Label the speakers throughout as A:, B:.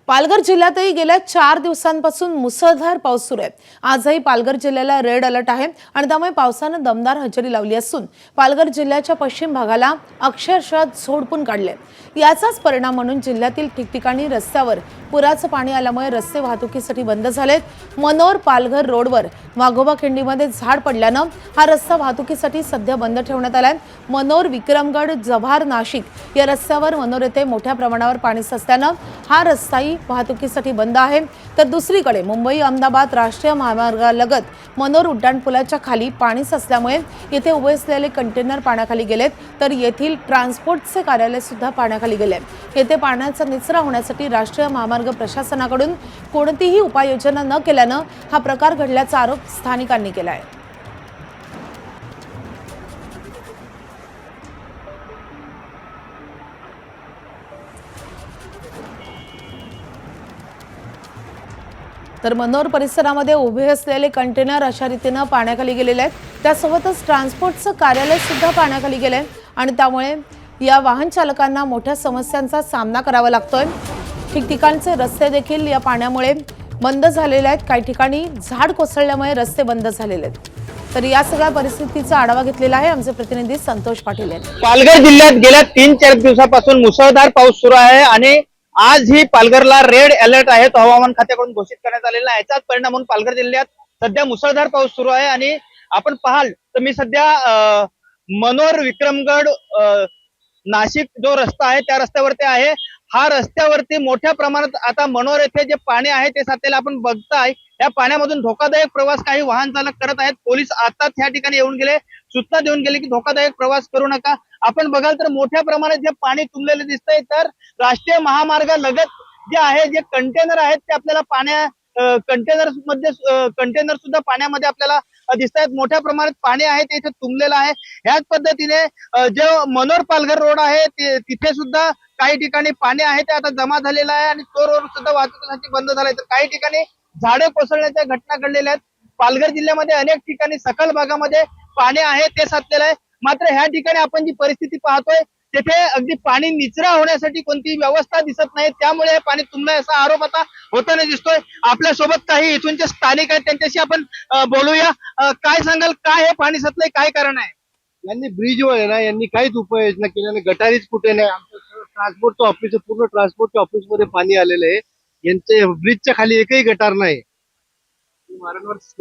A: पालघर जिल्ह्यातही गेल्या 4 दिवसांपासून मुसळधार पाऊस सुरू आहे। आजही पालघर जिल्ह्याला रेड अलर्ट आहे आणि त्यामुळे पावसाने दमदार हजेरी लावली असून पालघर जिल्ह्याच्या पश्चिम भागाला अक्षरशः झोडपून काढले। याचाच परिणाम म्हणून जिल्ह्यातील ठिकठिकाणी रस्त्यावर पुराचं पाणी आल्यामुळे रस्ते वाहतुकीसाठी बंद झालेत। मनोर पालघर रोडवर वाघोबा खिंडीमध्ये झाड पडल्याने हा रस्ता वाहतुकीसाठी सध्या बंद ठेवण्यात आलाय। मनोर विक्रमगड जव्हार नाशिक या रस्त्यावर मनोर येथे मोठ्या प्रमाणावर पाणी साचल्याने हा रस्ताही वाहतुकीसाठी बंद आहे। तर दुसरीकडे मुंबई अहमदाबाद राष्ट्रीय महामार्गालगत मनोर उड्डाणपुलाच्या खाली पाणी साचल्यामुळे येथे उभे असलेले कंटेनर पाण्याखाली गेलेत, तर येथील ट्रान्सपोर्टचे कार्यालय सुद्धा पाण्याखाली गेले। येथे पाण्याचा निचरा होण्यासाठी राष्ट्रीय महामार्ग प्रशासनाकडून कोणतीही उपाययोजना न केल्याने हा प्रकार घडल्याचा आरोप स्थानिकांनी केला आहे। तर मनोर परिसरामध्ये उभे असलेले कंटेनर अशा रीतीने पाण्याखाली गेलेले आहेत। त्यासोबतच ट्रान्सपोर्टचं कार्यालय सुद्धा पाण्याखाली गेले आणि त्यामुळे या वाहन चालकांना मोठ्या समस्यांचा सामना करावा लागतोय। ठिकठिकाणचे रस्ते देखील या पाण्यामुळे बंद झालेले आहेत। काही ठिकाणी झाड कोसळल्यामुळे रस्ते बंद झालेले आहेत। तर या सगळ्या परिस्थितीचा आढावा घेतलेला आहे आमचे प्रतिनिधी संतोष पाटील यांनी।
B: पालघर जिल्ह्यात गेल्या 3-4 दिवसापासून मुसळधार पाऊस सुरू आहे आणि आज ही पालघरला रेड अलर्ट आहे तो हवामान खात्याकडून घोषित करण्यात आलेला आहे। याचाच परिणाम म्हणून पालघर जिल्ह्यात सध्या मुसळधार पाऊस सुरू आहे आणि आपण पाहाल तर मी सध्या मनोर विक्रमगड नाशिक जो रस्ता आहे त्या रस्त्यावरती आहे। हा रस्त्यावरती मोठ्या प्रमाणात आता मनोर येथे जे पाणी आहे ते साचलेलं आपण बघताय। या पाण्यामधून धोकादायक प्रवास काही वाहन चालक करत आहेत। पोलीस आताच या ठिकाणी येऊन गेले, सूचना देऊन गेले की धोकादायक प्रवास करू नका। आपण बघाल तर मोठ्या प्रमाणात जे पाणी तुंबलेले दिसतंय, तर राष्ट्रीय महामार्गालगत जे आहे जे कंटेनर आहेत ते आपल्याला कंटेनर सुद्धा पाण्यामध्ये आपल्याला दिसत आहेत। मोठ्या प्रमाणात पाणी आहे ते इथे तुंबलेलं आहे। ह्याच पद्धतीने जे मनोर पालघर रोड आहे तिथे सुद्धा काही ठिकाणी पाणी आहे ते आता जमा झालेलं आहे आणि तो रोड सुद्धा वाहतुकीसाठी बंद झालाय। तर काही ठिकाणी झाडे कोसळण्याच्या घटना घडलेल्या आहेत। पालघर जिल्ह्यामध्ये अनेक ठिकाणी सखल भागामध्ये पाणी आहे ते साचलेलं आहे। मात्र ह्या ठिकाणी आपण जी परिस्थिती पाहतोय तेथे अगदी पाणी निचरा होण्यासाठी कोणतीही व्यवस्था दिसत नाही, त्यामुळे हे पाणी तुंबलंय असा आरोप आता होताना दिसतोय। आपल्या सोबत काही इथूनचे स्थानिक आहेत, त्यांच्याशी आपण बोलूया। काय सांगाल, काय हे पाणी साचलंय, काय कारण आहे?
C: यांनी ब्रिजवर आहे ना, यांनी काहीच उपाययोजना केल्या नाही। गटारीच कुठे नाही। आमचं ट्रान्सपोर्टचं ऑफिस, पूर्ण ट्रान्सपोर्टच्या ऑफिस मध्ये पाणी आलेलं आहे। यांचे ब्रिजच्या खाली एकही गटार नाही।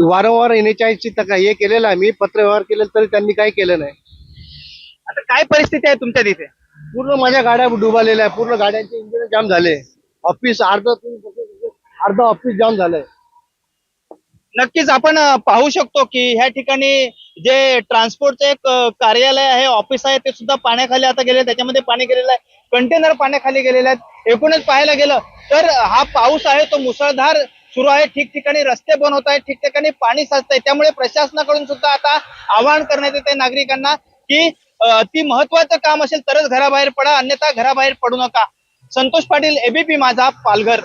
C: वारंवार NHAIC हे केलेलं आम्ही पत्र व्यवहार केलेलं तरी त्यांनी काही केलं नाही।
B: आता काय परिस्थिती आहे तुमच्या तिथे?
C: पूर्ण माझ्या गाड्या डुबालेल्या आहे, पूर्ण गाड्यांचे इंजिन जाम झाले। ऑफिस अर्ध ऑफिस जाम झालंय।
B: नक्कीच आपण पाहू शकतो की ह्या ठिकाणी जे ट्रान्सपोर्टचे एक कार्यालय आहे, ऑफिस आहे, ते सुद्धा पाण्याखाली आता गेले, त्याच्यामध्ये पाणी गेलेलं आहे, कंटेनर पाण्याखाली गेलेले आहेत। एकूणच पाहायला गेलं तर हा पाऊस आहे तो मुसळधार सुरू आहे। ठिकठिकाणी रस्ते बंद होत आहेत, ठिकठिकाणी पाणी साचतंय। त्यामुळे प्रशासनाकडून सुद्धा आता आवाहन करण्यात येते नागरिकांना की ती महत्वाचं काम असेल तरच घराबाहेर पडा, अन्यथा घराबाहेर पडू नका। संतोष पाटील, ABP माझा, पालघर।